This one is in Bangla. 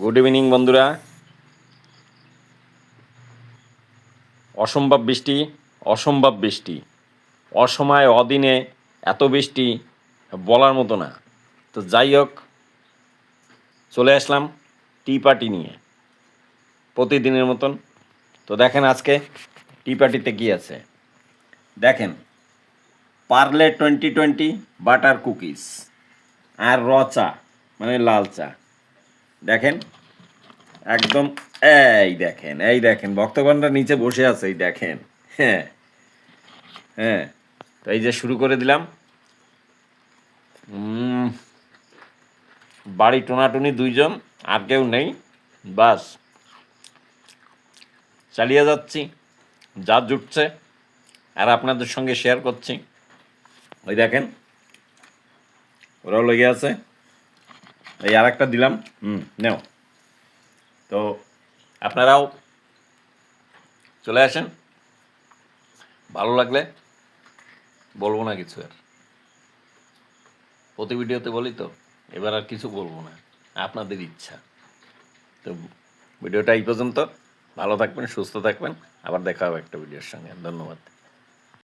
গুড ইভিনিং বন্ধুরা। অসম্ভব বৃষ্টি, অসম্ভব বৃষ্টি, অসময়ে অদিনে এত বৃষ্টি বলার মতো না। তো যাই হোক, চলে আসলাম টি পার্টি নিয়ে প্রতিদিনের মতন। তো দেখেন আজকে টি পার্টিতে কী আছে দেখেন। পার্লে 2020 বাটার কুকিজ আর র চা মানে লাল চা। দেখেন একদম, এই দেখেন ভক্তগণরা নিচে বসে আছে, এই দেখেন। হ্যাঁ হ্যাঁ, তো এই যে শুরু করে দিলাম। বাড়ি টোনাটুনি দুইজন, আর কেউ নেই, বাস চালিয়ে যাচ্ছি, যা জুটছে আর আপনাদের সঙ্গে শেয়ার করছি। ওই দেখেন ওরাও লেগে আছে। এই আর একটা দিলাম, নেও। তো আপনারাও চলে আসেন, ভালো লাগলে বলবো না কিছু, আর প্রতি ভিডিওতে বলি তো, এবার আর কিছু বলবো না, আপনাদের ইচ্ছা। তো ভিডিওটা এই পর্যন্ত, ভালো থাকবেন, সুস্থ থাকবেন, আবার দেখা হবে একটা ভিডিওর সঙ্গে। ধন্যবাদ।